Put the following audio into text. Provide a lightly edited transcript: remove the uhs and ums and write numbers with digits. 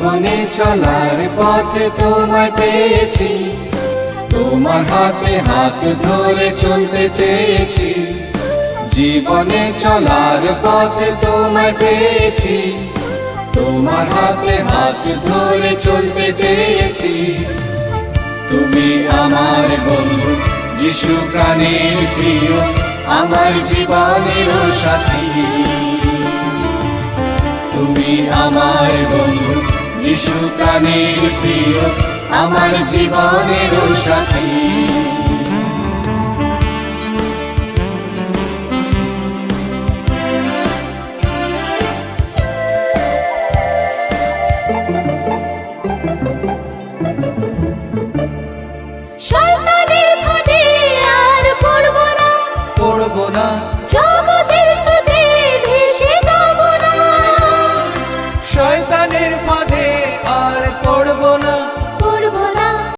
জীবনে চলার পথে তোমায় পেয়েছি, তোমার হাতে হাত ধরে চলতে চেয়েছি। জীবনে চলার পথে তোমায় পেয়েছি, তোমার হাতে হাত ধরে চলতে চেয়েছি। তুমি আমার বন্ধু, যিশু প্রাণের প্রিয়, আমার জীবনের সাথী। তুমি আমার বন্ধু, যিশু প্রাণের প্রিয়, আমার জীবনের সাথী।